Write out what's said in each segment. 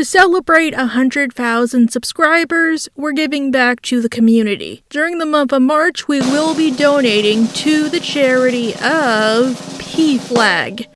To celebrate 100,000 subscribers, we're giving back to the community. During the month of March, we will be donating to the charity of PFLAG.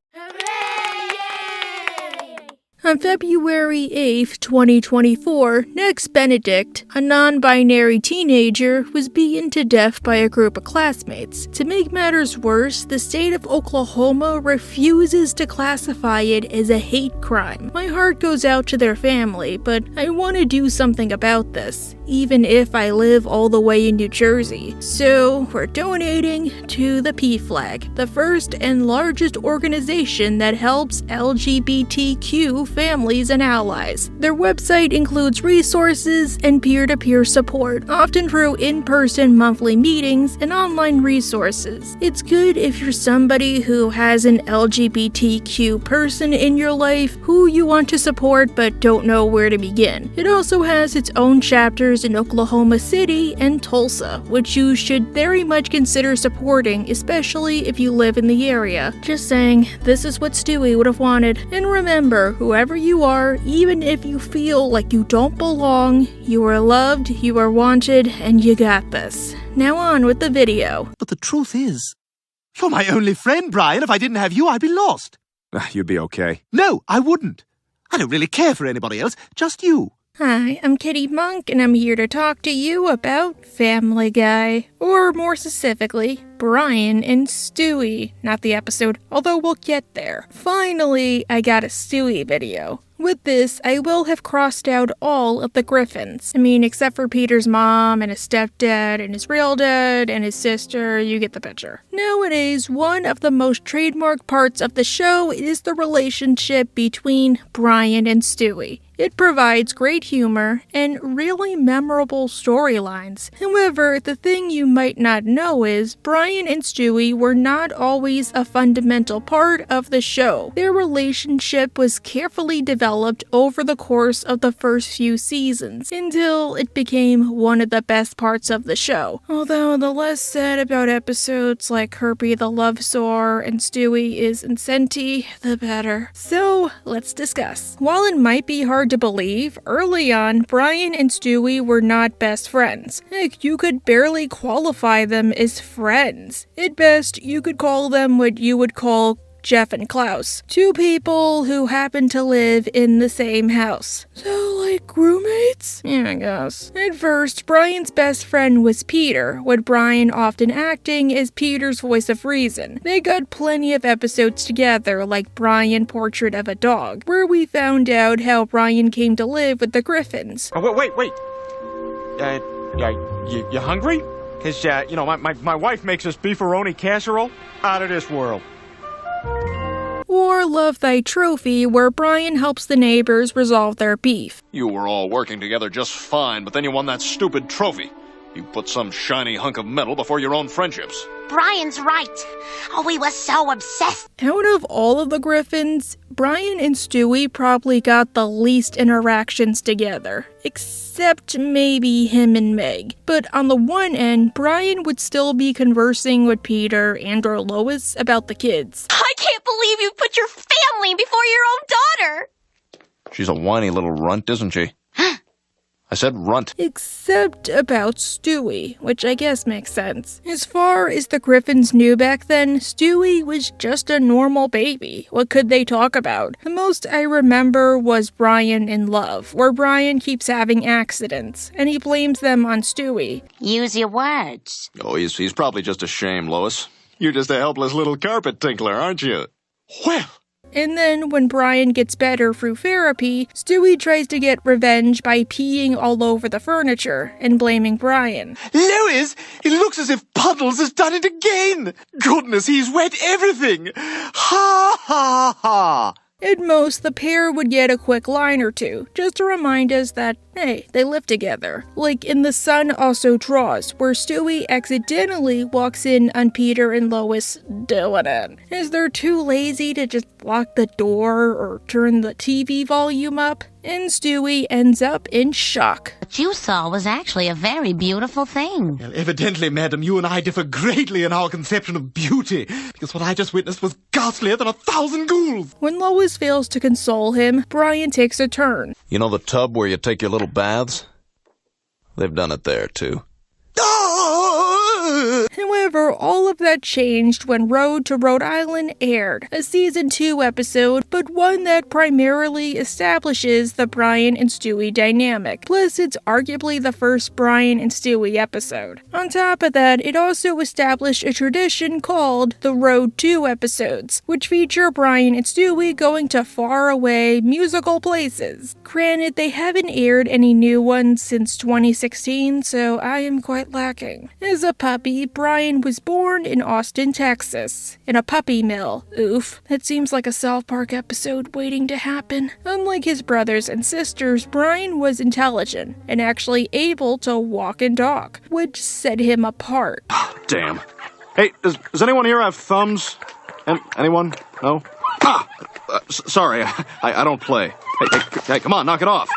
On February 8th, 2024, Next Benedict, a non-binary teenager, was beaten to death by a group of classmates. To make matters worse, the state of Oklahoma refuses to classify it as a hate crime. My heart goes out to their family, but I want to do something about this, even if I live all the way in New Jersey. So, we're donating to the PFLAG, the first and largest organization that helps LGBTQ families and allies. Their website includes resources and peer-to-peer support, often through in-person monthly meetings and online resources. It's good if you're somebody who has an LGBTQ person in your life who you want to support but don't know where to begin. It also has its own chapters in Oklahoma City and Tulsa, which you should very much consider supporting, especially if you live in the area. Just saying, this is what Stewie would have wanted. And remember, whoever you are, even if you feel like you don't belong, you are loved, you are wanted, and you got this. Now on with the video. But the truth is, you're my only friend, Brian. If I didn't have you, I'd be lost. You'd be okay. No, I wouldn't. I don't really care for anybody else, just you. Hi, I'm Kitty Monk, and I'm here to talk to you about Family Guy. Or more specifically, Brian and Stewie. Not the episode, although we'll get there. Finally, I got a Stewie video. With this, I will have crossed out all of the Griffins. I mean, except for Peter's mom and his stepdad and his real dad and his sister, you get the picture. Nowadays, one of the most trademark parts of the show is the relationship between Brian and Stewie. It provides great humor and really memorable storylines. However, the thing you might not know is Brian and Stewie were not always a fundamental part of the show. Their relationship was carefully developed over the course of the first few seasons, until it became one of the best parts of the show. Although the less said about episodes like Kirby the Love Sore and Stewie is Incenti, the better. So, let's discuss. While it might be hard to believe, early on, Brian and Stewie were not best friends. Heck, you could barely qualify them as friends. At best, you could call them what you would call Jeff and Klaus, two people who happen to live in the same house. So, like roommates? Yeah, I guess. At first, Brian's best friend was Peter, with Brian often acting as Peter's voice of reason. They got plenty of episodes together, like Brian Portrait of a Dog, where we found out how Brian came to live with the Griffins. Oh, wait. You hungry? Because, my wife makes this beefaroni casserole out of this world. Or Love Thy Trophy, where Brian helps the neighbors resolve their beef. You were all working together just fine, but then you won that stupid trophy. You put some shiny hunk of metal before your own friendships. Brian's right. Oh, we were so obsessed. Out of all of the Griffins, Brian and Stewie probably got the least interactions together, except maybe him and Meg. But on the one end, Brian would still be conversing with Peter and or Lois about the kids. I can't believe you put your family before your own daughter. She's a whiny little runt, isn't she? I said runt. Except about Stewie, which I guess makes sense. As far as the Griffins knew back then, Stewie was just a normal baby. What could they talk about? The most I remember was Brian in Love, where Brian keeps having accidents, and he blames them on Stewie. Use your words. Oh, he's probably just ashamed, Lois. You're just a helpless little carpet tinkler, aren't you? Well... And then, when Brian gets better through therapy, Stewie tries to get revenge by peeing all over the furniture and blaming Brian. Lois, it looks as if Puddles has done it again. Goodness, he's wet everything. Ha ha ha. At most, the pair would get a quick line or two, just to remind us that, hey, they live together. Like in The Sun Also Draws, where Stewie accidentally walks in on Peter and Lois doing it. As they're too lazy to just lock the door or turn the TV volume up. and Stewie ends up in shock. What you saw was actually a very beautiful thing. Well, evidently, madam, you and I differ greatly in our conception of beauty, because what I just witnessed was ghastlier than 1,000 ghouls. When Lois fails to console him, Brian takes a turn. You know the tub where you take your little baths? They've done it there, too. However, all of that changed when Road to Rhode Island aired, a Season 2 episode, but one that primarily establishes the Brian and Stewie dynamic. Plus, it's arguably the first Brian and Stewie episode. On top of that, it also established a tradition called the Road 2 episodes, which feature Brian and Stewie going to faraway musical places. Granted, they haven't aired any new ones since 2016, so I am quite lacking. As a puppy, Brian was born in Austin, Texas, in a puppy mill. Oof, that seems like a South Park episode waiting to happen. Unlike his brothers and sisters, Brian was intelligent and actually able to walk and talk, which set him apart. Damn. Hey, does anyone here have thumbs? Anyone? No? Sorry, I don't play. Hey, come on, knock it off.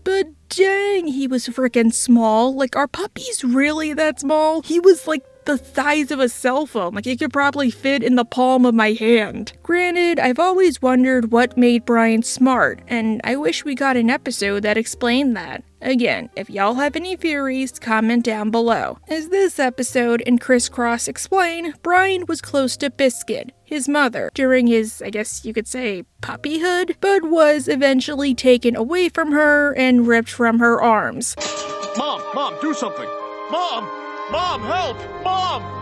But dang, he was frickin' small. Like, are puppies really that small? He was like the size of a cell phone. Like, it could probably fit in the palm of my hand. Granted, I've always wondered what made Brian smart, and I wish we got an episode that explained that. Again, if y'all have any theories, comment down below. As this episode and Crisscross explain, Brian was close to Biscuit, his mother, during his, I guess you could say, puppyhood, but was eventually taken away from her and ripped from her arms. Mom, do something. Mom, help! Mom!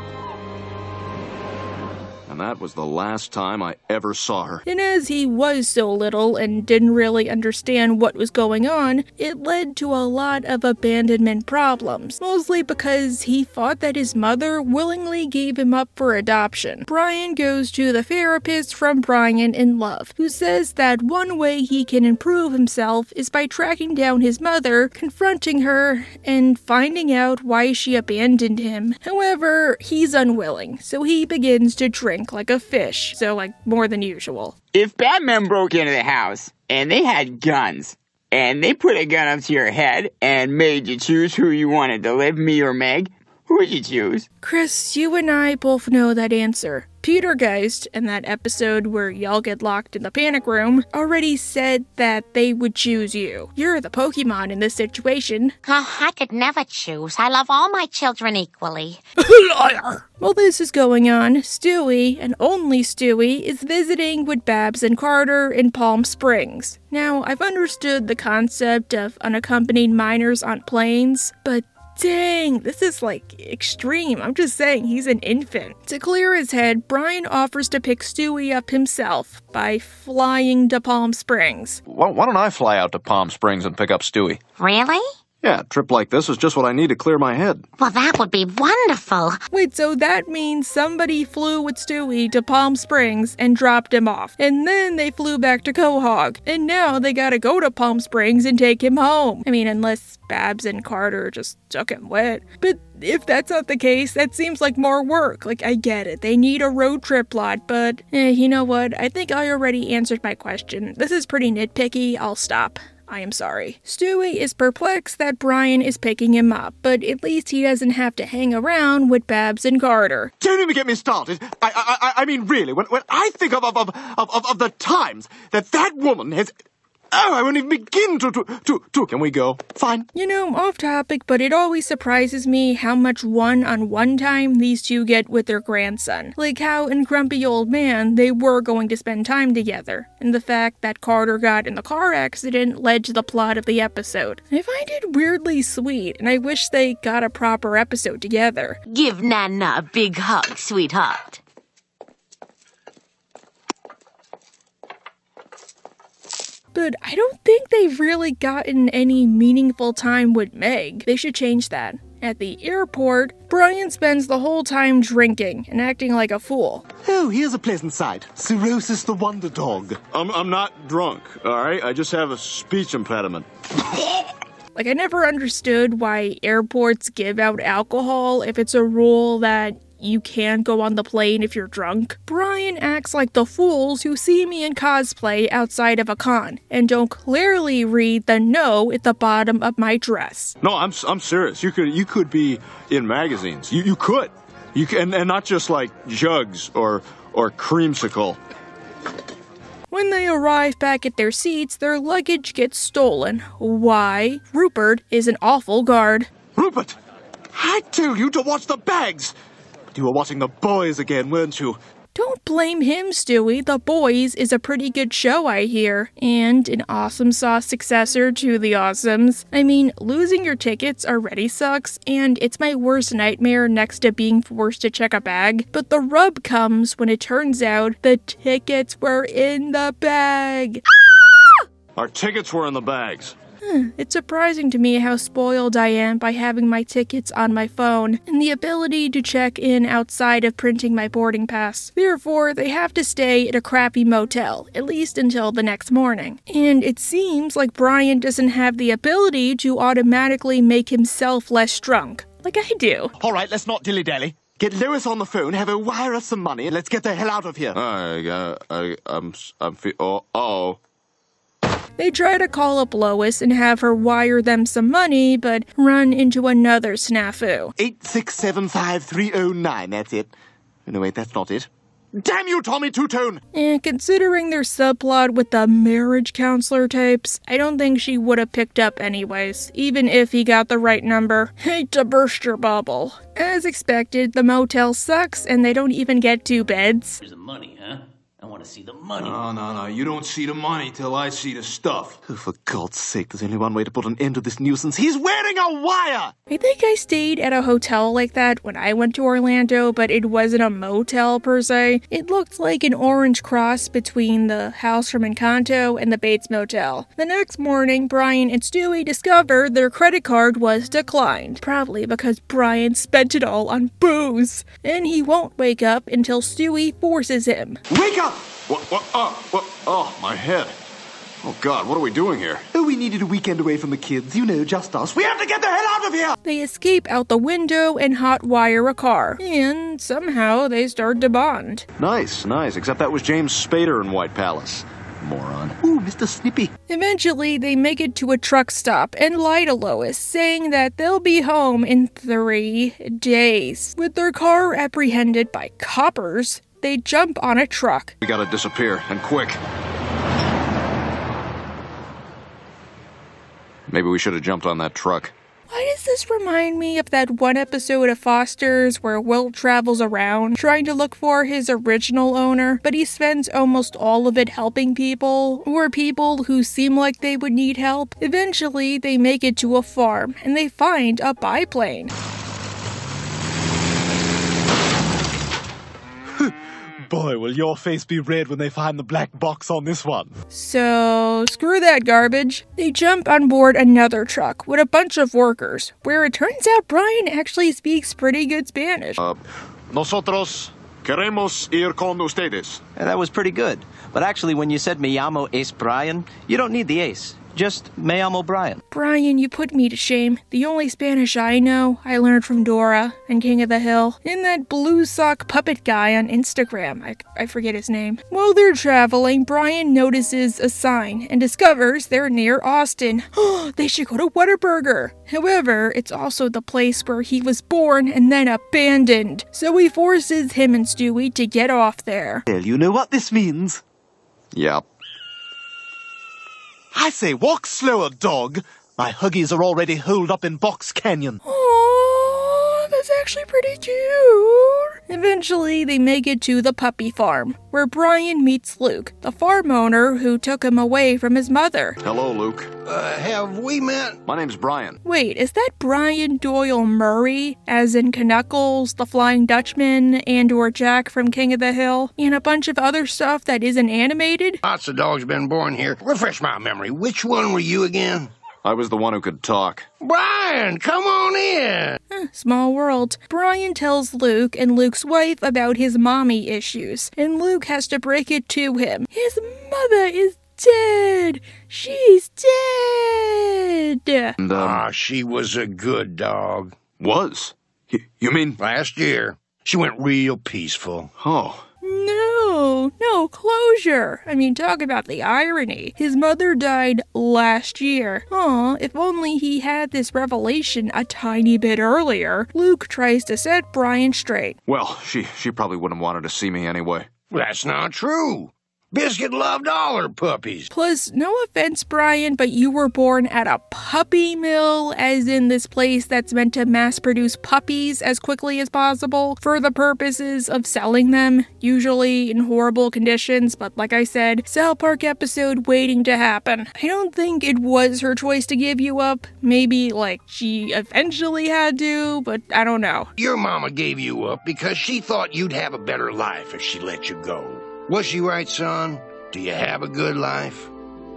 And that was the last time I ever saw her. And as he was so little and didn't really understand what was going on, it led to a lot of abandonment problems, mostly because he thought that his mother willingly gave him up for adoption. Brian goes to the therapist from Brian in Love, who says that one way he can improve himself is by tracking down his mother, confronting her, and finding out why she abandoned him. However, he's unwilling, so he begins to drink like a fish, so like more than usual. If Batman broke into the house and they had guns and they put a gun up to your head and made you choose who you wanted to live, me or Meg, who would you choose? Chris, you and I both know that answer. Peter Geist, in that episode where y'all get locked in the panic room, already said that they would choose you. You're the Pokemon in this situation. I could never choose. I love all my children equally. Liar! While this is going on, Stewie, and only Stewie, is visiting with Babs and Carter in Palm Springs. Now, I've understood the concept of unaccompanied minors on planes, but dang, this is like extreme. I'm just saying, he's an infant. To clear his head, Brian offers to pick Stewie up himself by flying to Palm Springs. Why don't I fly out to Palm Springs and pick up Stewie? Really? Yeah, a trip like this is just what I need to clear my head. Well, that would be wonderful. Wait, so that means somebody flew with Stewie to Palm Springs and dropped him off. And then they flew back to Quahog. And now they gotta go to Palm Springs and take him home. I mean, unless Babs and Carter just took him with. But if that's not the case, that seems like more work. Like, I get it. They need a road trip plot, but you know what? I think I already answered my question. This is pretty nitpicky. I'll stop. I am sorry. Stewie is perplexed that Brian is picking him up, but at least he doesn't have to hang around with Babs and Carter. Don't even get me started. I mean, really, when I think of the times that woman has... Oh, I won't even begin to... Can we go? Fine. You know, off topic, but it always surprises me how much one-on-one time these two get with their grandson. Like how in Grumpy Old Man, they were going to spend time together. And the fact that Carter got in the car accident led to the plot of the episode. I find it weirdly sweet, and I wish they got a proper episode together. Give Nana a big hug, sweetheart. But I don't think they've really gotten any meaningful time with Meg. They should change that. At the airport, Brian spends the whole time drinking and acting like a fool. Oh, here's a pleasant sight. Cirrhosis the wonder dog. I'm not drunk, all right? I just have a speech impediment. Like, I never understood why airports give out alcohol if it's a rule that you can't go on the plane if you're drunk. Brian acts like the fools who see me in cosplay outside of a con and don't clearly read the no at the bottom of my dress. No, I'm serious. You could be in magazines. You could. You can, and not just like Jugs or Creamsicle. When they arrive back at their seats, their luggage gets stolen. Why? Rupert is an awful guard. Rupert! I told you to watch the bags! But you were watching The Boys again, weren't you? Don't blame him, Stewie. The Boys is a pretty good show, I hear. And an awesome sauce successor to The Awesomes. I mean, losing your tickets already sucks, and it's my worst nightmare next to being forced to check a bag. But the rub comes when it turns out the tickets were in the bag. Our tickets were in the bags. It's surprising to me how spoiled I am by having my tickets on my phone and the ability to check in outside of printing my boarding pass. Therefore, they have to stay at a crappy motel, at least until the next morning. And it seems like Brian doesn't have the ability to automatically make himself less drunk, like I do. All right, let's not dilly-dally. Get Lois on the phone, have her wire us some money, and let's get the hell out of here. They try to call up Lois and have her wire them some money, but run into another snafu. 8675309, that's it. No, wait, that's not it. Damn you, Tommy Two-Tone! And considering their subplot with the marriage counselor types, I don't think she would have picked up anyways, even if he got the right number. Hate to burst your bubble. As expected, the motel sucks and they don't even get 2 beds. Here's the money, huh? I want to see the money. No. You don't see the money till I see the stuff. Oh, for God's sake, there's only one way to put an end to this nuisance. He's wearing a wire! I think I stayed at a hotel like that when I went to Orlando, but it wasn't a motel per se. It looked like an orange cross between the house from Encanto and the Bates Motel. The next morning, Brian and Stewie discovered their credit card was declined, probably because Brian spent it all on booze. And he won't wake up until Stewie forces him. Wake up! What? Oh, my head. Oh, God, what are we doing here? Oh, we needed a weekend away from the kids. You know, just us. We have to get the hell out of here! They escape out the window and hotwire a car. And somehow they start to bond. Nice. Except that was James Spader in White Palace. Moron. Ooh, Mr. Snippy. Eventually, they make it to a truck stop and lie to Lois, saying that they'll be home in 3 days. With their car apprehended by coppers, they jump on a truck. We gotta disappear, and quick. Maybe we should have jumped on that truck. Why does this remind me of that one episode of Foster's where Will travels around trying to look for his original owner, but he spends almost all of it helping people, or people who seem like they would need help? Eventually, they make it to a farm, and they find a biplane. Boy, will your face be red when they find the black box on this one. So, screw that garbage. They jump on board another truck with a bunch of workers, where it turns out Brian actually speaks pretty good Spanish. Nosotros queremos ir con ustedes. That was pretty good. But actually, when you said me llamo es Brian, you don't need the ace. Just me llamo Brian. Brian, you put me to shame. The only Spanish I know, I learned from Dora and King of the Hill, and that blue sock puppet guy on Instagram. I forget his name. While they're traveling, Brian notices a sign and discovers they're near Austin. They should go to Whataburger. However, it's also the place where he was born and then abandoned. So he forces him and Stewie to get off there. Well, you know what this means. Yep. I say, walk slower, dog. My Huggies are already holed up in Box Canyon. Aww, that's actually pretty cute. Eventually, they make it to the puppy farm, where Brian meets Luke, the farm owner who took him away from his mother. Hello, Luke. Have we met? My name's Brian. Wait, is that Brian Doyle Murray, as in Knuckles, the Flying Dutchman, and/or Jack from King of the Hill, and a bunch of other stuff that isn't animated? Lots of dogs been born here. Refresh my memory. Which one were you again? I was the one who could talk. Brian, come on in. Small world. Brian tells Luke and Luke's wife about his mommy issues, and Luke has to break it to him. His mother is dead. She's dead. And, she was a good dog. Was? You mean? Last year. She went real peaceful. Oh. No closure. I mean, talk about the irony. His mother died last year. Aw, if only he had this revelation a tiny bit earlier. Luke tries to set Brian straight. Well, she probably wouldn't have wanted to see me anyway. That's not true. Biscuit loved all her puppies. Plus, no offense, Brian, but you were born at a puppy mill, as in this place that's meant to mass-produce puppies as quickly as possible for the purposes of selling them, usually in horrible conditions, but like I said, South Park episode waiting to happen. I don't think it was her choice to give you up. Maybe, she eventually had to, but I don't know. Your mama gave you up because she thought you'd have a better life if she let you go. Was she right, son? Do you have a good life?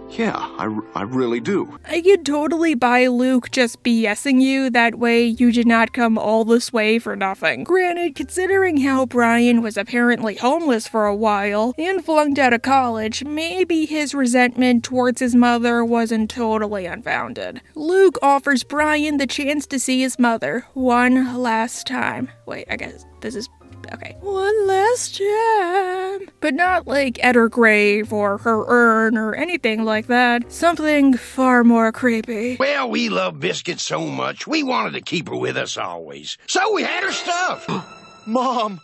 Yeah, I really do. I could totally buy Luke just BSing you, that way you did not come all this way for nothing. Granted, considering how Brian was apparently homeless for a while and flunked out of college, maybe his resentment towards his mother wasn't totally unfounded. Luke offers Brian the chance to see his mother one last time. Wait, I guess this is... okay. One last time. But not at her grave or her urn or anything like that. Something far more creepy. Well, we love Biscuit so much, we wanted to keep her with us always. So we had her stuff. Mom!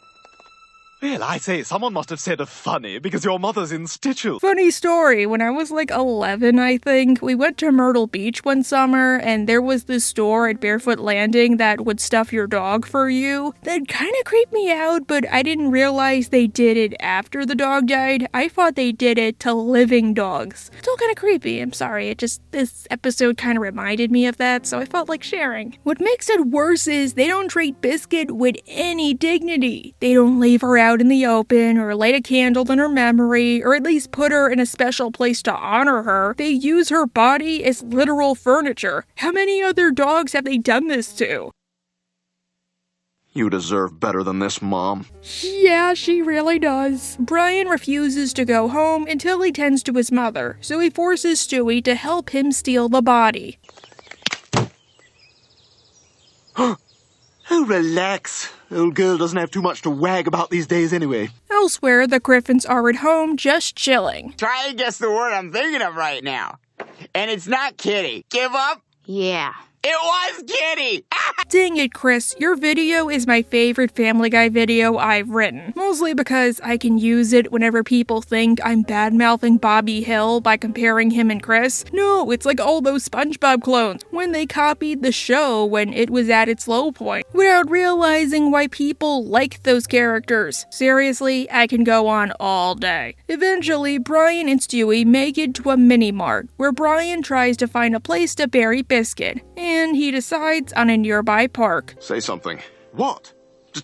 Well, I say, someone must have said a funny, because your mother's in stitches. Funny story, when I was 11, I think, we went to Myrtle Beach one summer, and there was this store at Barefoot Landing that would stuff your dog for you. That kind of creeped me out, but I didn't realize they did it after the dog died. I thought they did it to living dogs. It's all kind of creepy, I'm sorry, this episode kind of reminded me of that, so I felt like sharing. What makes it worse is they don't treat Biscuit with any dignity. They don't leave her out in the open or light a candle in her memory or at least put her in a special place to honor her. They use her body as literal furniture. How many other dogs have they done this to? You deserve better than this, Mom. Yeah, she really does. Brian refuses to go home until he tends to his mother, so he forces Stewie to help him steal the body. Oh, relax. Old girl doesn't have too much to wag about these days anyway. Elsewhere, the Griffins are at home just chilling. Try and guess the word I'm thinking of right now. And it's not kitty. Give up? Yeah. It was kitty! Dang it, Chris, your video is my favorite Family Guy video I've written. Mostly because I can use it whenever people think I'm bad-mouthing Bobby Hill by comparing him and Chris. No, it's like all those SpongeBob clones, when they copied the show when it was at its low point, without realizing why people liked those characters. Seriously, I can go on all day. Eventually, Brian and Stewie make it to a mini-mart, where Brian tries to find a place to bury Biscuit, and he decides on a nearby park. Say something. What?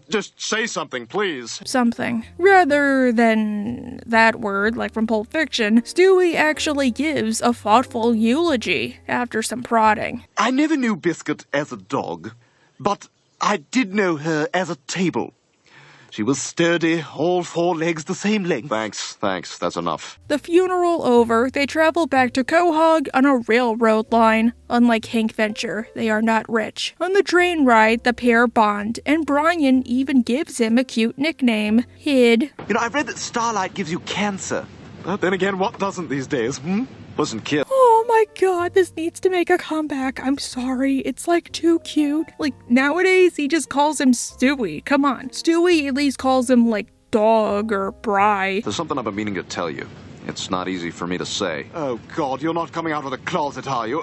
Just say something, please. Something. Rather than that word, like from Pulp Fiction, Stewie actually gives a thoughtful eulogy after some prodding. I never knew Biscuit as a dog, but I did know her as a table. She was sturdy, all four legs the same length. Thanks, that's enough. The funeral over, they travel back to Quahog on a railroad line. Unlike Hank Venture, they are not rich. On the train ride, the pair bond, and Brian even gives him a cute nickname, Hid. You know, I've read that starlight gives you cancer. But then again, what doesn't these days, Listen, kid. Oh my god, this needs to make a comeback. I'm sorry, it's too cute. Nowadays, he just calls him Stewie. Come on. Stewie at least calls him dog or Bry. There's something I've been meaning to tell you. It's not easy for me to say. Oh, God, you're not coming out of the closet, are you?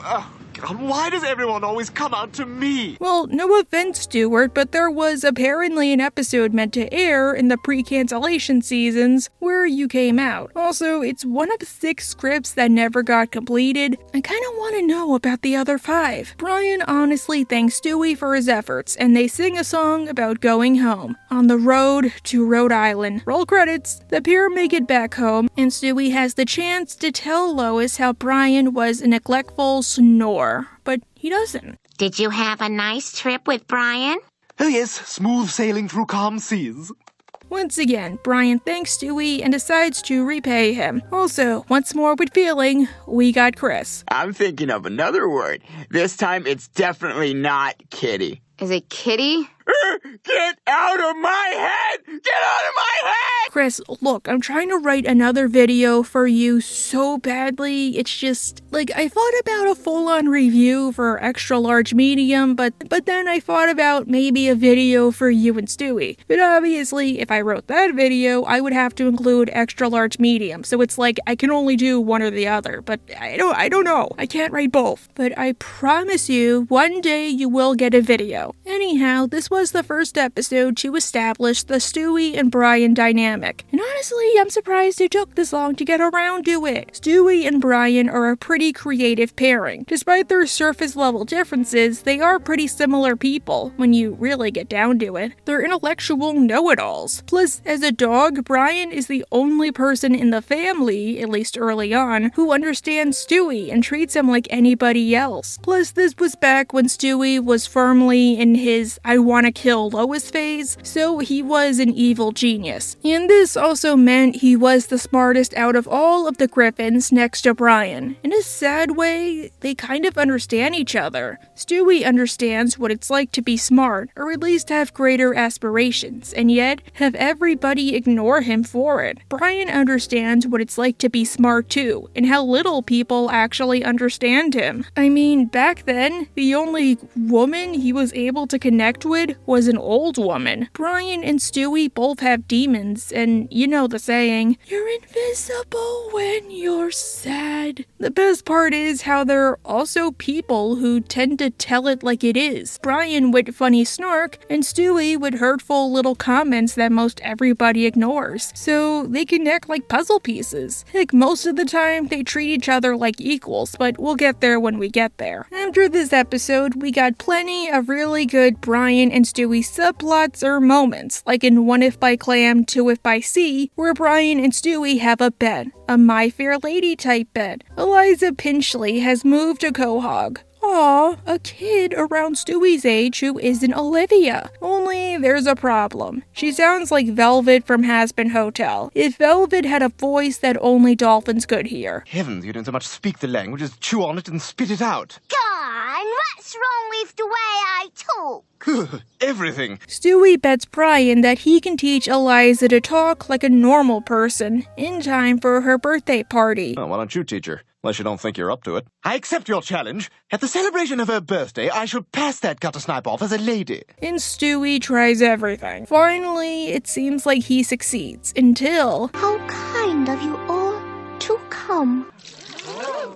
God, why does everyone always come out to me? Well, no offense, Stuart, but there was apparently an episode meant to air in the pre-cancellation seasons where you came out. Also, it's one of 6 scripts that never got completed. I kind of want to know about the other 5. Brian honestly thanks Stewie for his efforts, and they sing a song about going home. On the road to Rhode Island. Roll credits. The pair make it back home, and Stewie has the chance to tell Lois how Brian was a neglectful snore, but he doesn't. Did you have a nice trip with Brian? Oh yes, smooth sailing through calm seas. Once again, Brian thanks Stewie and decides to repay him. Also, once more with feeling, we got Chris. I'm thinking of another word. This time it's definitely not kitty. Is it kitty? Get out of my head! Get out of my head! Chris, look, I'm trying to write another video for you so badly. It's just, I thought about a full-on review for extra large medium, but then I thought about maybe a video for you and Stewie. But obviously, if I wrote that video, I would have to include extra large medium. So it's I can only do one or the other, but I don't know. I can't write both. But I promise you, one day you will get a video. Anyhow, this was the first episode to establish the Stewie and Brian dynamic. And honestly, I'm surprised it took this long to get around to it. Stewie and Brian are a pretty creative pairing. Despite their surface level differences, they are pretty similar people when you really get down to it. They're intellectual know-it-alls. Plus, as a dog, Brian is the only person in the family, at least early on, who understands Stewie and treats him like anybody else. Plus, this was back when Stewie was firmly in his I wanna kill Lois phase, so he was an evil genius. And this also meant he was the smartest out of all of the Griffins next to Brian. In a sad way, they kind of understand each other. Stewie understands what it's like to be smart, or at least have greater aspirations, and yet have everybody ignore him for it. Brian understands what it's like to be smart too, and how little people actually understand him. I mean, back then, the only woman he was able to connect with was an old woman. Brian and Stewie both have demons, and you know the saying, you're invisible when you're sad. The best part is how they're also people who tend to tell it like it is. Brian with funny snark, and Stewie with hurtful little comments that most everybody ignores. So they connect like puzzle pieces. Heck, most of the time they treat each other like equals, but we'll get there when we get there. After this episode, we got plenty of really good Brian and Stewie subplots or moments, like in One If by Clam, Two If by Sea, where Brian and Stewie have a bet, a My Fair Lady type bet. Eliza Pinchley has moved to Quahog. Aw, a kid around Stewie's age who isn't Olivia. Only there's a problem. She sounds like Velvet from Hazbin Hotel. If Velvet had a voice that only dolphins could hear. Heavens, you don't so much speak the language as chew on it and spit it out. God, what's wrong with the way I talk? Everything. Stewie bets Brian that he can teach Eliza to talk like a normal person in time for her birthday party. Well, why don't you teach her? Unless you don't think you're up to it. I accept your challenge. At the celebration of her birthday, I shall pass that gutter-snipe off as a lady. And Stewie tries everything. Finally, it seems like he succeeds, until... How kind of you all to come. Oh,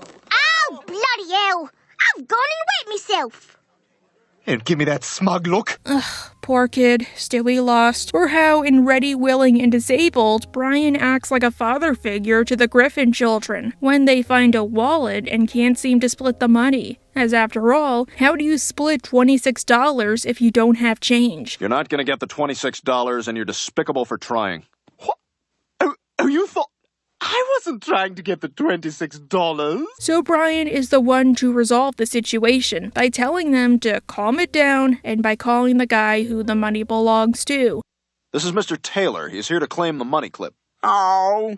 bloody hell! I've gone and wet myself. Don't give me that smug look. Ugh, poor kid. Stewie lost. Or how in Ready, Willing, and Disabled, Brian acts like a father figure to the Griffin children when they find a wallet and can't seem to split the money. As after all, how do you split $26 if you don't have change? You're not going to get the $26, and you're despicable for trying. What? Oh, you thought... I wasn't trying to get the $26. So Brian is the one to resolve the situation by telling them to calm it down and by calling the guy who the money belongs to. This is Mr. Taylor. He's here to claim the money clip. Oh.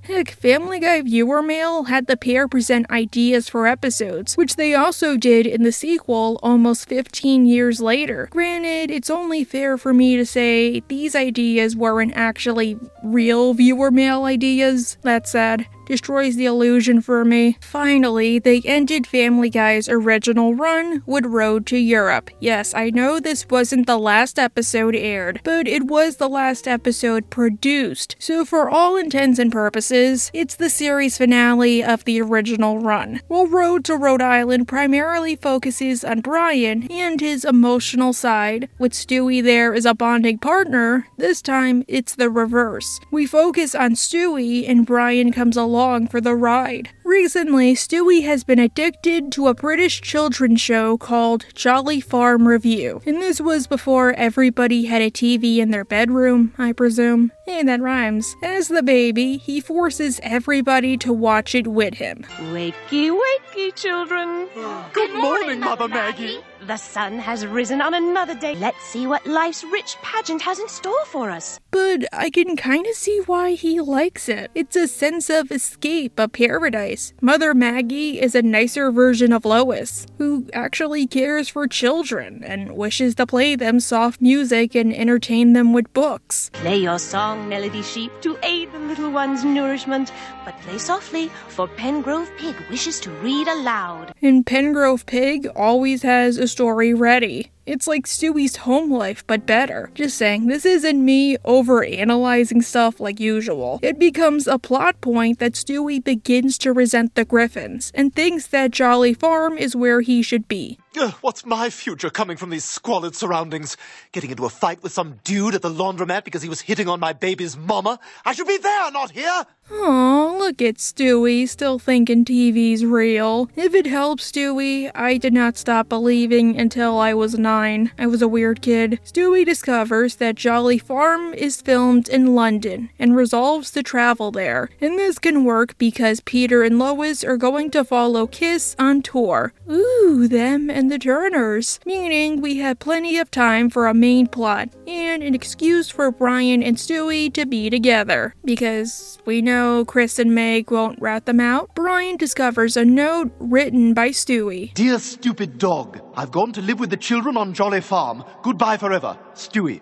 Heck, Family Guy viewer mail had the pair present ideas for episodes, which they also did in the sequel almost 15 years later. Granted, it's only fair for me to say these ideas weren't actually real viewer mail ideas. That's sad. Destroys the illusion for me. Finally, they ended Family Guy's original run with Road to Europe. Yes, I know this wasn't the last episode aired, but it was the last episode produced. So for all intents and purposes, it's the series finale of the original run. While Road to Rhode Island primarily focuses on Brian and his emotional side, with Stewie there as a bonding partner, this time it's the reverse. We focus on Stewie and Brian comes along for the ride. Recently, Stewie has been addicted to a British children's show called Jolly Farm Review, and this was before everybody had a TV in their bedroom, I presume. Hey, that rhymes. As the baby, he forces everybody to watch it with him. Wakey, wakey, children. Good morning, Mother Maggie. The sun has risen on another day. Let's see what life's rich pageant has in store for us. But I can kind of see why he likes it. It's a sense of escape, a paradise. case, Mother Maggie is a nicer version of Lois, who actually cares for children and wishes to play them soft music and entertain them with books. Play your song, Melody Sheep, to aid the little one's nourishment, but play softly, for Pengrove Pig wishes to read aloud. And Pengrove Pig always has a story ready. It's like Stewie's home life, but better. Just saying, this isn't me over-analyzing stuff like usual. It becomes a plot point that Stewie begins to resent the Griffins, and thinks that Jolly Farm is where he should be. What's my future coming from these squalid surroundings? Getting into a fight with some dude at the laundromat because he was hitting on my baby's mama? I should be there, not here! Aw, look at Stewie, still thinking TV's real. If it helps Stewie, I did not stop believing until I was 9. I was a weird kid. Stewie discovers that Jolly Farm is filmed in London and resolves to travel there. And this can work because Peter and Lois are going to follow Kiss on tour. Ooh, them and the Turners. Meaning we have plenty of time for a main plot and an excuse for Brian and Stewie to be together. Because we know Chris and Meg won't rat them out. Brian discovers a note written by Stewie. Dear stupid dog, I've gone to live with the children on Jolly Farm. Goodbye forever, Stewie.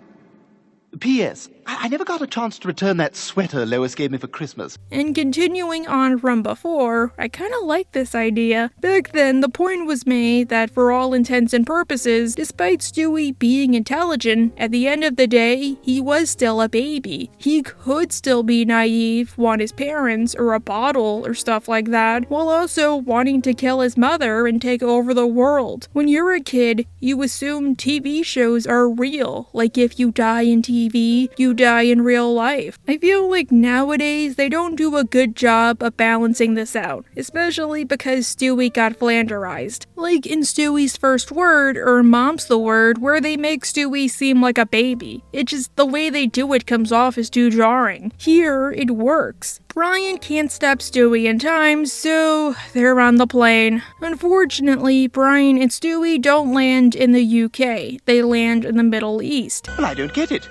P.S. I never got a chance to return that sweater Lois gave me for Christmas. And continuing on from before, I kinda like this idea. Back then, the point was made that for all intents and purposes, despite Stewie being intelligent, at the end of the day, he was still a baby. He could still be naive, want his parents, or a bottle, or stuff like that, while also wanting to kill his mother and take over the world. When you're a kid, you assume TV shows are real. Like if you die in TV, you die in real life. I feel like nowadays they don't do a good job of balancing this out, especially because Stewie got flanderized. Like in Stewie's first word, or Mom's the Word, where they make Stewie seem like a baby. It just, the way they do it comes off as too jarring. Here, it works. Brian can't stop Stewie in time, so they're on the plane. Unfortunately, Brian and Stewie don't land in the UK. They land in the Middle East. Well, I don't get it.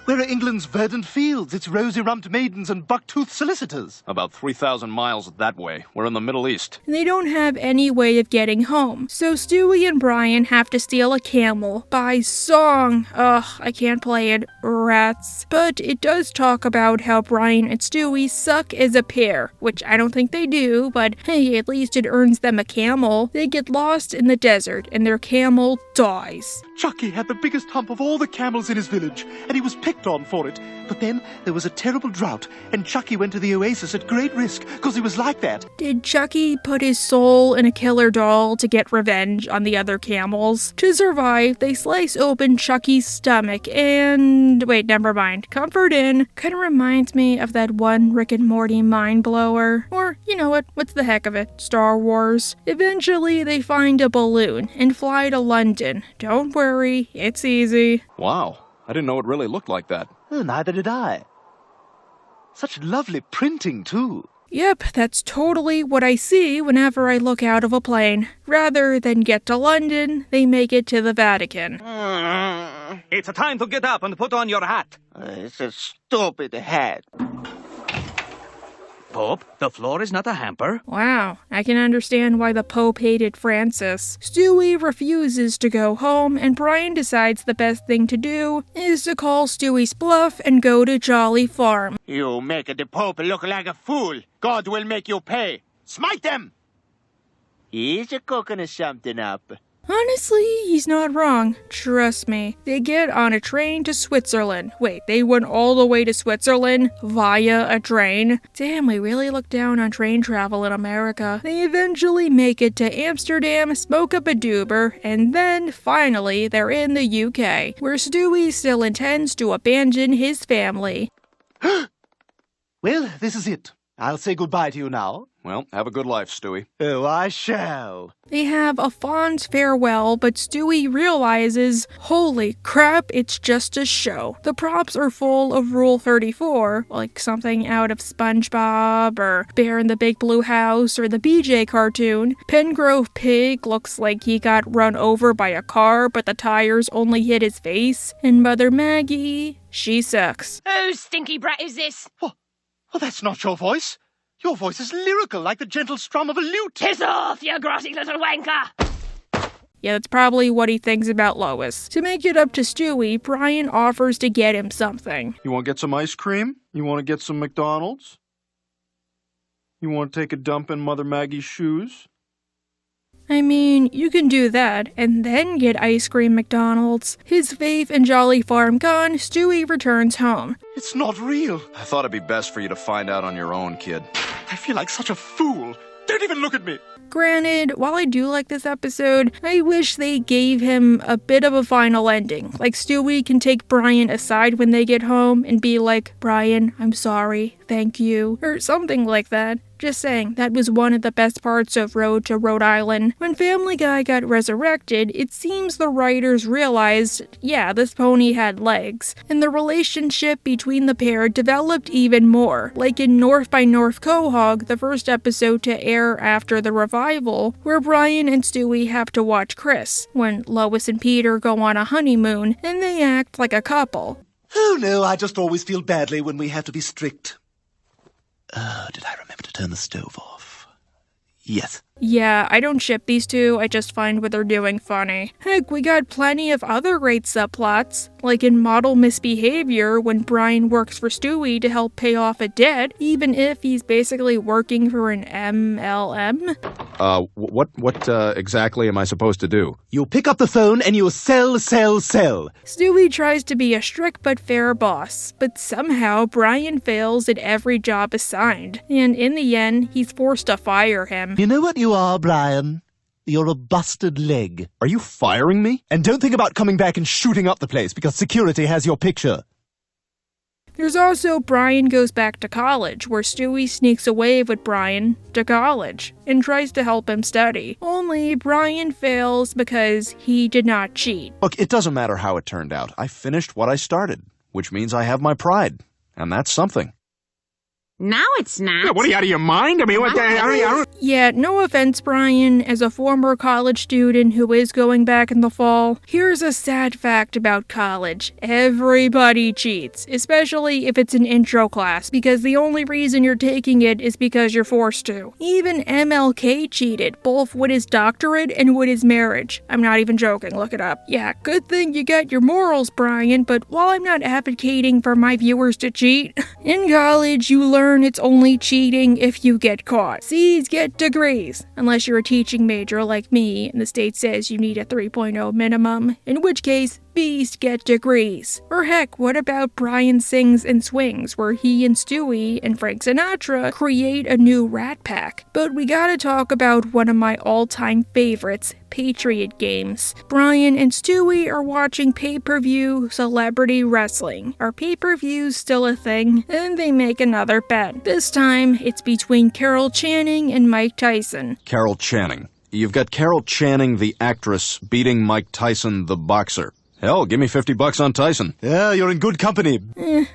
Where are England's verdant fields, its rosy-rumped maidens and buck-toothed solicitors? About 3,000 miles that way. We're in the Middle East. They don't have any way of getting home, so Stewie and Brian have to steal a camel by song. Ugh, I can't play it. Rats. But it does talk about how Brian and Stewie suck as a pair, which I don't think they do, but hey, at least it earns them a camel. They get lost in the desert, and their camel dies. Chucky had the biggest hump of all the camels in his village, and he was picked on for it. But then there was a terrible drought, and Chucky went to the oasis at great risk, because he was like that. Did Chucky put his soul in a killer doll to get revenge on the other camels? To survive, they slice open Chucky's stomach and... wait, never mind. Comfort in. Kinda reminds me of that one Rick and Morty mind blower. Or, you know what, what's the heck of it? Star Wars. Eventually, they find a balloon and fly to London. Don't worry, it's easy. Wow, I didn't know it really looked like that. Oh, neither did I. Such lovely printing, too. Yep, that's totally what I see whenever I look out of a plane. Rather than get to London, they make it to the Vatican. It's time to get up and put on your hat. It's a stupid hat. Pope, the floor is not a hamper. Wow, I can understand why the Pope hated Francis. Stewie refuses to go home, and Brian decides the best thing to do is to call Stewie's bluff and go to Jolly Farm. You make the Pope look like a fool. God will make you pay. Smite them! He's a cooking something up. Honestly, he's not wrong. Trust me. They get on a train to Switzerland. Wait, they went all the way to Switzerland via a train? Damn, we really look down on train travel in America. They eventually make it to Amsterdam, smoke up a doober, and then, finally, they're in the UK, where Stewie still intends to abandon his family. Well, this is it. I'll say goodbye to you now. Well, have a good life, Stewie. Oh, I shall. They have a fond farewell, but Stewie realizes, holy crap, it's just a show. The props are full of Rule 34, like something out of SpongeBob, or Bear in the Big Blue House, or the BJ cartoon. Pengrove Pig looks like he got run over by a car, but the tires only hit his face. And Mother Maggie, she sucks. Whose stinky brat is this? Well, that's not your voice. Your voice is lyrical, like the gentle strum of a lute. Piss off, you grotty little wanker! Yeah, that's probably what he thinks about Lois. To make it up to Stewie, Brian offers to get him something. You want to get some ice cream? You want to get some McDonald's? You want to take a dump in Mother Maggie's shoes? I mean, you can do that, and then get ice cream McDonald's. His faith and jolly farm gone, Stewie returns home. It's not real. I thought it'd be best for you to find out on your own, kid. I feel like such a fool. Don't even look at me. Granted, while I do like this episode, I wish they gave him a bit of a final ending. Like Stewie can take Brian aside when they get home and be like, Brian, I'm sorry, thank you, or something like that. Just saying, that was one of the best parts of Road to Rhode Island. When Family Guy got resurrected, it seems the writers realized, yeah, this pony had legs, and the relationship between the pair developed even more, like in North by North Quahog, the first episode to air after the revival, where Brian and Stewie have to watch Chris, when Lois and Peter go on a honeymoon, and they act like a couple. Oh no, I just always feel badly when we have to be strict. Did I remember to turn the stove off? Yes. Yeah, I don't ship these two, I just find what they're doing funny. Heck, we got plenty of other great subplots, like in Model Misbehavior when Brian works for Stewie to help pay off a debt, even if he's basically working for an MLM. What exactly am I supposed to do? You pick up the phone and you sell. Stewie tries to be a strict but fair boss, but somehow Brian fails at every job assigned, and in the end, he's forced to fire him. You know what you are, Brian? You're a busted leg. Are you firing me? And don't think about coming back and shooting up the place, because security has your picture. There's also Brian Goes Back to College, where Stewie sneaks away with Brian to college and tries to help him study. Only Brian fails because he did not cheat. Look, it doesn't matter how it turned out. I finished what I started, which means I have my pride. And that's something. No, it's not. Yeah, what are you, out of your mind? I mean, what the... I don't... Yeah, no offense, Brian. As a former college student who is going back in the fall, here's a sad fact about college. Everybody cheats, especially if it's an intro class, because the only reason you're taking it is because you're forced to. Even MLK cheated, both with his doctorate and with his marriage. I'm not even joking, look it up. Yeah, good thing you got your morals, Brian, but while I'm not advocating for my viewers to cheat, in college you learn it's only cheating if you get caught. C's get degrees, unless you're a teaching major like me and the state says you need a 3.0 minimum, in which case B's get degrees. Or heck, what about Brian Sings and Swings, where he and Stewie and Frank Sinatra create a new Rat Pack? But we gotta talk about one of my all-time favorites, Patriot Games. Brian and Stewie are watching pay-per-view celebrity wrestling. Are pay-per-views still a thing? And they make another bet. This time, it's between Carol Channing and Mike Tyson. Carol Channing. You've got Carol Channing, the actress, beating Mike Tyson, the boxer. Hell, give me $50 on Tyson. Yeah, you're in good company.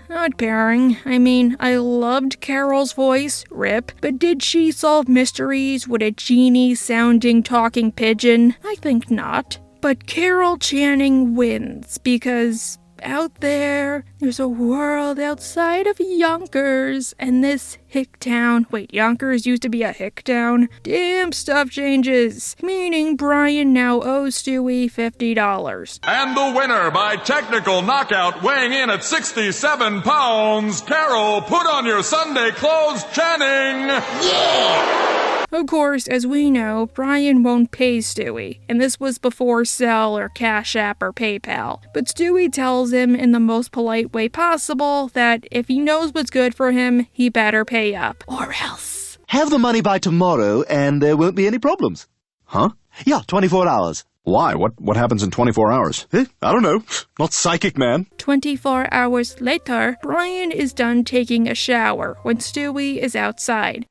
Not pairing. I mean, I loved Carol's voice, rip, but did she solve mysteries with a genie-sounding talking pigeon? I think not. But Carol Channing wins, because out there's a world outside of Yonkers, and this hick town, wait, Yonkers used to be a hick town? Damn, stuff changes. Meaning Brian now owes Stewie $50. And the winner by technical knockout, weighing in at 67 pounds, Carol, put on your Sunday clothes, Channing! Yeah! Of course, as we know, Brian won't pay Stewie, and this was before Zelle or Cash App or PayPal. But Stewie tells him in the most polite way possible that if he knows what's good for him, he better pay up. Or else. Have the money by tomorrow, and there won't be any problems. Huh? Yeah, 24 hours. Why? What happens in 24 hours? I don't know. Not psychic, man. 24 hours later, Brian is done taking a shower when Stewie is outside.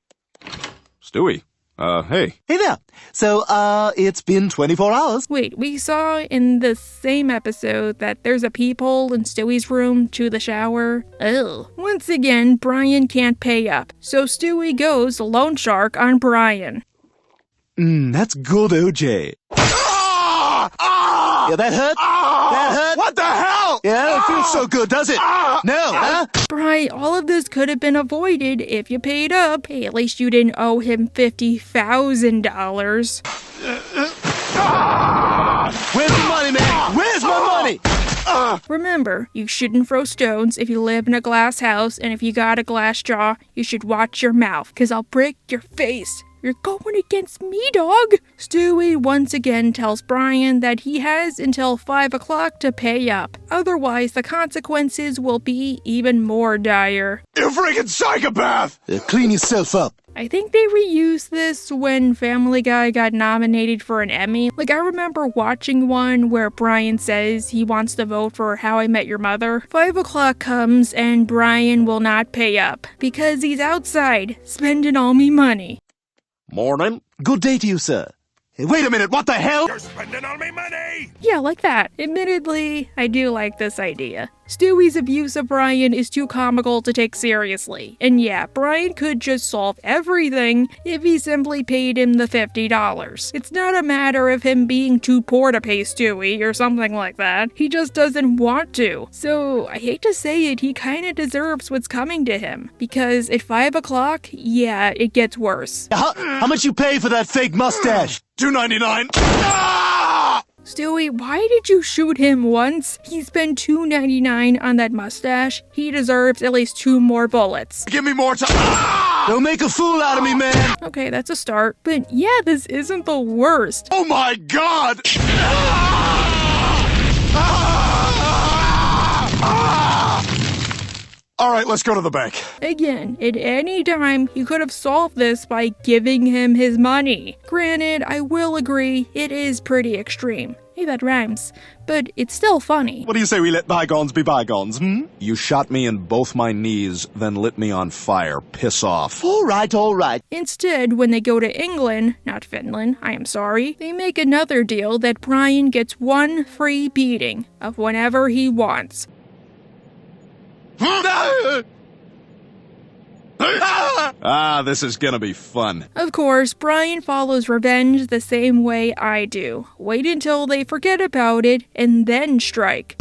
Stewie? Hey. Hey there. So, it's been 24 hours. Wait, we saw in the same episode that there's a peephole in Stewie's room to the shower. Ugh. Once again, Brian can't pay up, so Stewie goes loan shark on Brian. That's good, OJ. Yeah, that hurt? That hurt? What the hell? Yeah, that don't feel so good, does it? No, huh? Brian, all of this could have been avoided if you paid up. Hey, at least you didn't owe him $50,000. Where's the money, man? Where's my money? Remember, you shouldn't throw stones if you live in a glass house, and if you got a glass jaw, you should watch your mouth, 'cause I'll break your face. You're going against me, dog! Stewie once again tells Brian that he has until 5 o'clock to pay up. Otherwise, the consequences will be even more dire. You freaking psychopath! Clean yourself up. I think they reused this when Family Guy got nominated for an Emmy. Like, I remember watching one where Brian says he wants to vote for How I Met Your Mother. 5 o'clock comes and Brian will not pay up because he's outside spending all me money. Morning. Good day to you, sir. Hey, wait a minute, what the hell? You're spending all my money! Yeah, like that. Admittedly, I do like this idea. Stewie's abuse of Brian is too comical to take seriously. And yeah, Brian could just solve everything if he simply paid him the $50. It's not a matter of him being too poor to pay Stewie or something like that. He just doesn't want to. So, I hate to say it, he kinda deserves what's coming to him. Because at 5 o'clock, yeah, it gets worse. How much you pay for that fake mustache? $2.99. Stewie, why did you shoot him once? He spent $2.99 on that mustache. He deserves at least 2 more bullets. Give me more time. Don't make a fool out of me, man. Okay, that's a start. But yeah, this isn't the worst. Oh my God! All right, let's go to the bank. Again, at any time, you could have solved this by giving him his money. Granted, I will agree, it is pretty extreme. Hey, that rhymes. But it's still funny. What do you say we let bygones be bygones, hmm? You shot me in both my knees, then lit me on fire. Piss off. All right, all right. Instead, when they go to England, not Finland, I am sorry, they make another deal that Brian gets 1 free beating of whenever he wants. This is gonna be fun. Of course, Brian follows revenge the same way I do. Wait until they forget about it, and then strike.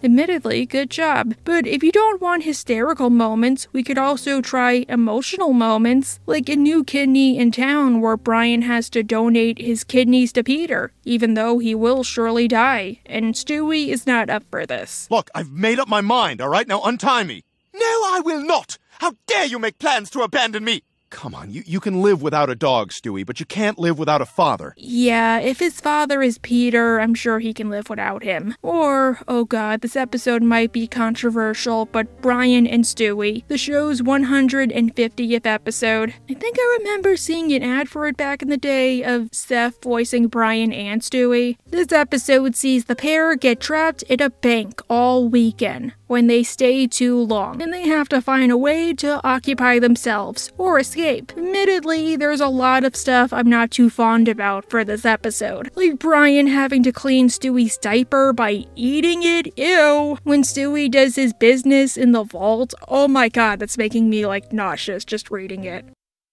Admittedly, good job. But if you don't want hysterical moments, we could also try emotional moments, like a new kidney in town where Brian has to donate his kidneys to Peter, even though he will surely die, and Stewie is not up for this. Look, I've made up my mind, all right? Now untie me. No, I will not. How dare you make plans to abandon me? Come on, you can live without a dog, Stewie, but you can't live without a father. Yeah, if his father is Peter, I'm sure he can live without him. Or, oh god, this episode might be controversial, but Brian and Stewie, the show's 150th episode. I think I remember seeing an ad for it back in the day of Seth voicing Brian and Stewie. This episode sees the pair get trapped in a bank all weekend when they stay too long, and they have to find a way to occupy themselves or escape. Admittedly, there's a lot of stuff I'm not too fond about for this episode, like Brian having to clean Stewie's diaper by eating it, ew. When Stewie does his business in the vault, oh my god, that's making me like nauseous just reading it.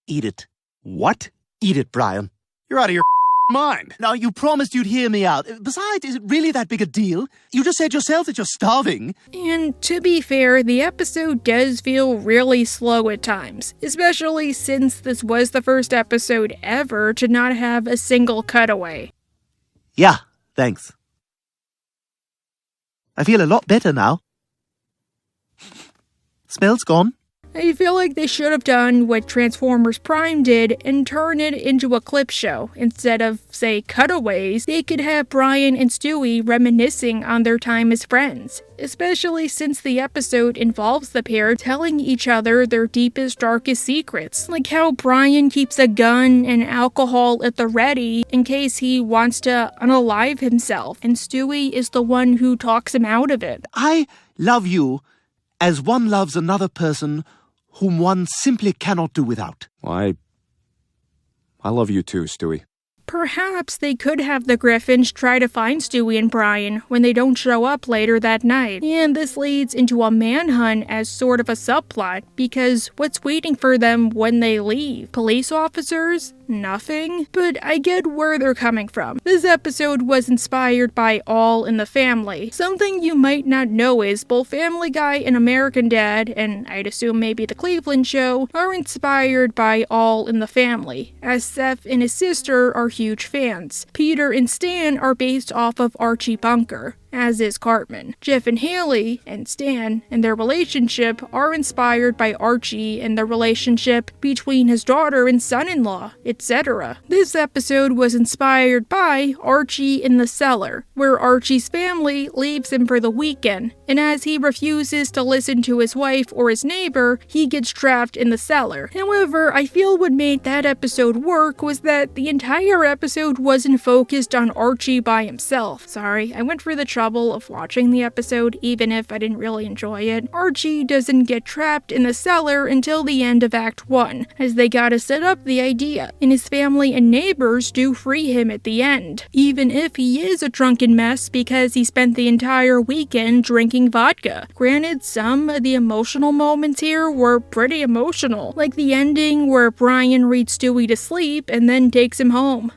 Eat it. What? Eat it, Brian. You're out of your mind. Now, you promised you'd hear me out. Besides, is it really that big a deal? You just said yourself that you're starving. And to be fair, the episode does feel really slow at times, especially since this was the first episode ever to not have a single cutaway. Yeah, thanks. I feel a lot better now. Smell's gone. I feel like they should have done what Transformers Prime did and turn it into a clip show. Instead of, say, cutaways, they could have Brian and Stewie reminiscing on their time as friends. Especially since the episode involves the pair telling each other their deepest, darkest secrets. Like how Brian keeps a gun and alcohol at the ready in case he wants to unalive himself, and Stewie is the one who talks him out of it. I love you as one loves another person whom one simply cannot do without. I love you too, Stewie. Perhaps they could have the Griffins try to find Stewie and Brian when they don't show up later that night. And this leads into a manhunt as sort of a subplot, because what's waiting for them when they leave? Police officers? Nothing? But I get where they're coming from. This episode was inspired by All in the Family. Something you might not know is both Family Guy and American Dad, and I'd assume maybe the Cleveland Show, are inspired by All in the Family, as Seth and his sister are huge fans. Peter and Stan are based off of Archie Bunker, as is Cartman. Jeff and Haley, and Stan, and their relationship are inspired by Archie and the relationship between his daughter and son-in-law, etc. This episode was inspired by Archie in the Cellar, where Archie's family leaves him for the weekend, and as he refuses to listen to his wife or his neighbor, he gets trapped in the cellar. However, I feel what made that episode work was that the entire episode wasn't focused on Archie by himself. Sorry, I went for the trouble of watching the episode even if I didn't really enjoy it. Archie doesn't get trapped in the cellar until the end of Act 1, as they gotta set up the idea, and his family and neighbors do free him at the end, even if he is a drunken mess because he spent the entire weekend drinking vodka. Granted, some of the emotional moments here were pretty emotional, like the ending where Brian reads Stewie to sleep and then takes him home.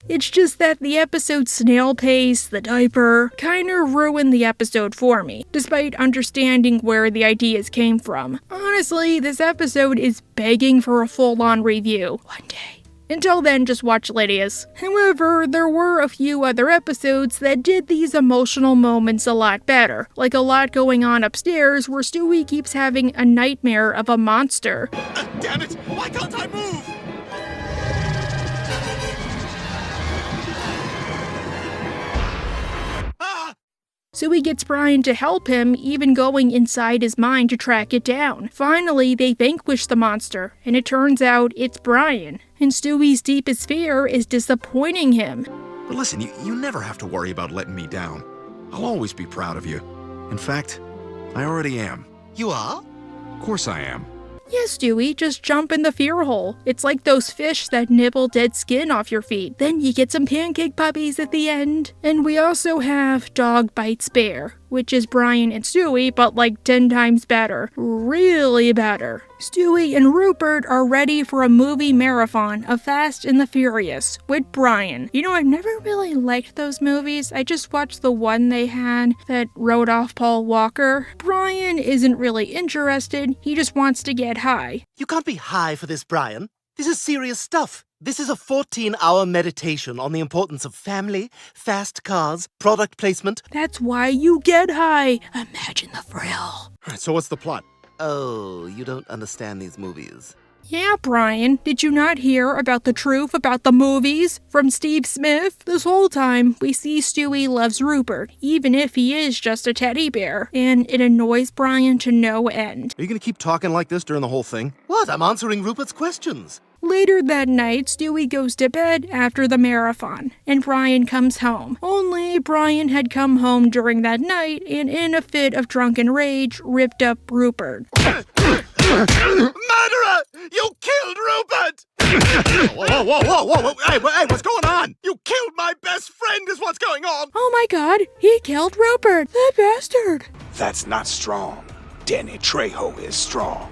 It's just that the episode snail pace, the diaper, kinda ruined the episode for me, despite understanding where the ideas came from. Honestly, this episode is begging for a full-on review. One day. Until then, just watch Lydia's. However, there were a few other episodes that did these emotional moments a lot better, like a lot going on upstairs where Stewie keeps having a nightmare of a monster. Damn it! Why can't I move? Stewie gets Brian to help him, even going inside his mind to track it down. Finally, they vanquish the monster, and it turns out it's Brian. And Stewie's deepest fear is disappointing him. But listen, you never have to worry about letting me down. I'll always be proud of you. In fact, I already am. You are? Of course I am. Yes, Stewie, just jump in the fear hole. It's like those fish that nibble dead skin off your feet. Then you get some pancake puppies at the end. And we also have Dog Bites Bear, which is Brian and Stewie, but like 10 times better. Really better. Stewie and Rupert are ready for a movie marathon of Fast and the Furious with Brian. You know, I've never really liked those movies. I just watched the one they had that wrote off Paul Walker. Brian isn't really interested. He just wants to get high. You can't be high for this, Brian. This is serious stuff. This is a 14-hour meditation on the importance of family, fast cars, product placement. That's why you get high. Imagine the thrill. All right, so what's the plot? Oh, you don't understand these movies. Yeah, Brian, did you not hear about the truth about the movies from Steve Smith? This whole time, we see Stewie loves Rupert, even if he is just a teddy bear, and it annoys Brian to no end. Are you gonna keep talking like this during the whole thing? What? I'm answering Rupert's questions. Later that night, Stewie goes to bed after the marathon, and Brian comes home. Only Brian had come home during that night, and in a fit of drunken rage, ripped up Rupert. Murderer! You killed Rupert! Whoa. Hey, what's going on? You killed my best friend is what's going on! Oh my god, he killed Rupert, that bastard! That's not strong. Danny Trejo is strong.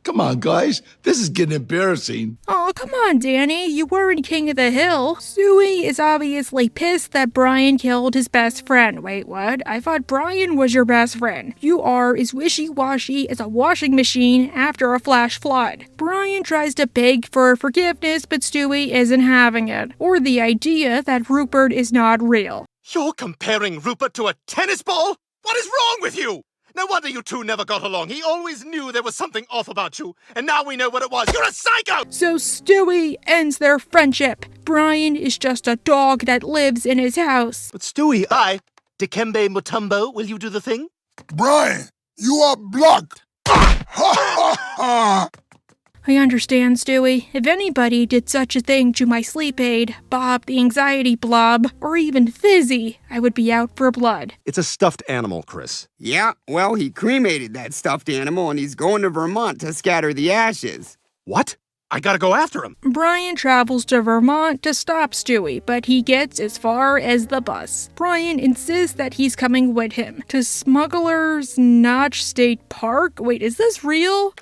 Come on, guys. This is getting embarrassing. Oh, come on, Danny. You weren't King of the Hill. Stewie is obviously pissed that Brian killed his best friend. Wait, what? I thought Brian was your best friend. You are as wishy-washy as a washing machine after a flash flood. Brian tries to beg for forgiveness, but Stewie isn't having it. Or the idea that Rupert is not real. You're comparing Rupert to a tennis ball? What is wrong with you? No wonder you two never got along. He always knew there was something off about you, and now we know what it was. You're a psycho! So Stewie ends their friendship. Brian is just a dog that lives in his house. But Stewie, Dikembe Mutombo, will you do the thing? Brian, you are blocked. I understand, Stewie. If anybody did such a thing to my sleep aid, Bob the anxiety blob, or even Fizzy, I would be out for blood. It's a stuffed animal, Chris. Yeah, well, he cremated that stuffed animal and he's going to Vermont to scatter the ashes. What? I gotta go after him. Brian travels to Vermont to stop Stewie, but he gets as far as the bus. Brian insists that he's coming with him to Smuggler's Notch State Park. Wait, is this real?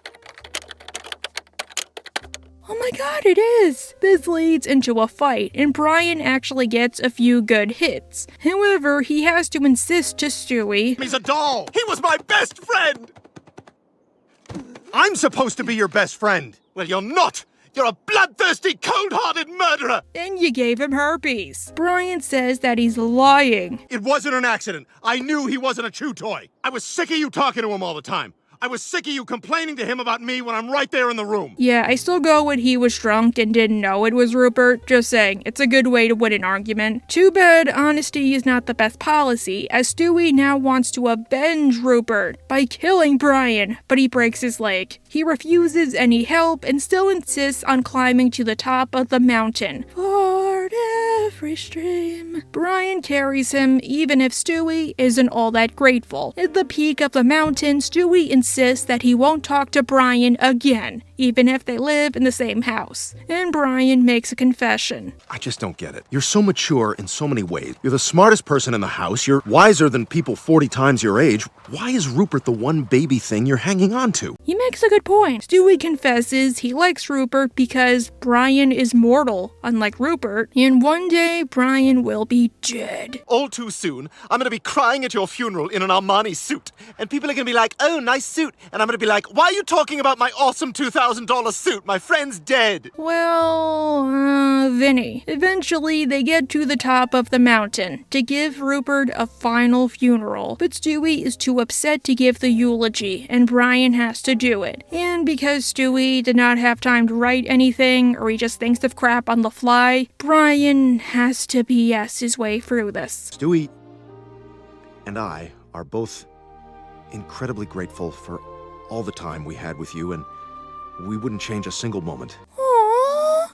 Oh my god, it is! This leads into a fight, and Brian actually gets a few good hits. However, he has to insist to Stewie, "He's a doll! He was my best friend! I'm supposed to be your best friend! Well, you're not! You're a bloodthirsty, cold-hearted murderer!" and you gave him herpes. Brian says that he's lying. "It wasn't an accident. I knew he wasn't a chew toy. I was sick of you talking to him all the time. I was sick of you complaining to him about me when I'm right there in the room." Yeah, I still go when he was drunk and didn't know it was Rupert. Just saying, it's a good way to win an argument. Too bad honesty is not the best policy, as Stewie now wants to avenge Rupert by killing Brian, but he breaks his leg. He refuses any help and still insists on climbing to the top of the mountain. For every stream. Brian carries him, even if Stewie isn't all that grateful. At the peak of the mountain, Stewie insists that he won't talk to Brian again, even if they live in the same house. And Brian makes a confession. I just don't get it. You're so mature in so many ways. You're the smartest person in the house. You're wiser than people 40 times your age. Why is Rupert the one baby thing you're hanging on to? He makes a good point. Stewie confesses he likes Rupert because Brian is mortal, unlike Rupert, and one day Brian will be dead. All too soon, I'm gonna be crying at your funeral in an Armani suit, and people are gonna be like, "Oh, nice suit," and I'm gonna be like, "Why are you talking about my awesome $2,000 suit? My friend's dead." Well, Vinny. Eventually, they get to the top of the mountain to give Rupert a final funeral, but Stewie is too upset to give the eulogy, and Brian has to do it. And because Stewie did not have time to write anything, or he just thinks of crap on the fly, Brian has to BS his way through this. Stewie and I are both incredibly grateful for all the time we had with you, and we wouldn't change a single moment.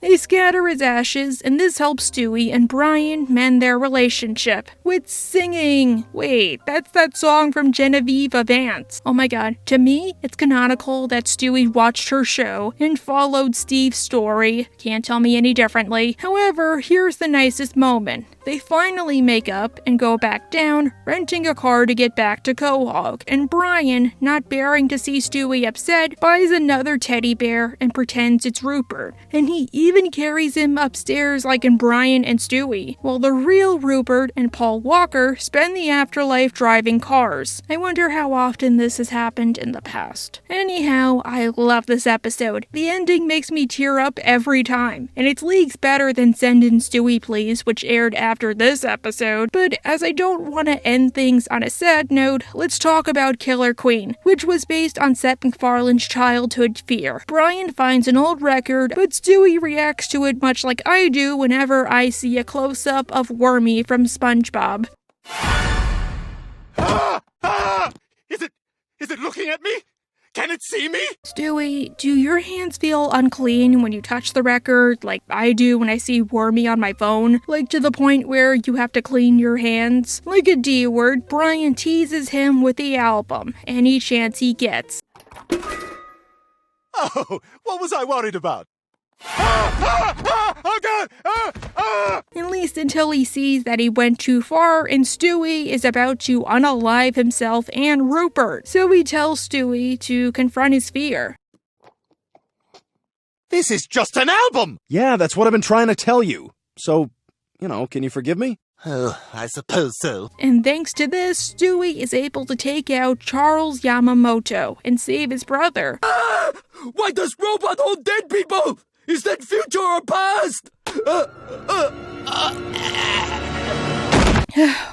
They scatter his ashes, and this helps Stewie and Brian mend their relationship with singing. Wait, that's that song from Genevieve Vance. Oh my god, to me, it's canonical that Stewie watched her show and followed Steve's story. Can't tell me any differently. However, here's the nicest moment. They finally make up and go back down, renting a car to get back to Quahog, and Brian, not bearing to see Stewie upset, buys another teddy bear and pretends it's Rupert, and he even carries him upstairs like in Brian and Stewie, while the real Rupert and Paul Walker spend the afterlife driving cars. I wonder how often this has happened in the past. Anyhow, I love this episode. The ending makes me tear up every time, and it's leagues better than Send in Stewie Please, which aired after this episode, but as I don't want to end things on a sad note, let's talk about Killer Queen, which was based on Seth MacFarlane's childhood fear. Brian finds an old record, but Stewie reacts to it much like I do whenever I see a close-up of Wormy from SpongeBob. Is it looking at me? Can it see me? Stewie, do your hands feel unclean when you touch the record, like I do when I see Wormy on my phone? Like to the point where you have to clean your hands? Like a D word, Brian teases him with the album, any chance he gets. Oh, what was I worried about? Oh god! At least until he sees that he went too far and Stewie is about to unalive himself and Rupert. So he tells Stewie to confront his fear. This is just an album! Yeah, that's what I've been trying to tell you. So, can you forgive me? Oh, I suppose so. And thanks to this, Stewie is able to take out Charles Yamamoto and save his brother. Why does robot hold dead people? Is that future or past?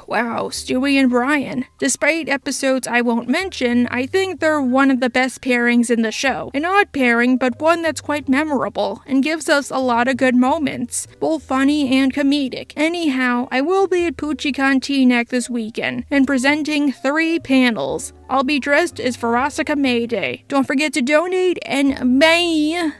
Wow, Stewie and Brian. Despite episodes I won't mention, I think they're one of the best pairings in the show. An odd pairing, but one that's quite memorable, and gives us a lot of good moments, both funny and comedic. Anyhow, I will be at PoochieCon Teaneck this weekend, and presenting 3 panels. I'll be dressed as Farasika Mayday. Don't forget to donate, and bye!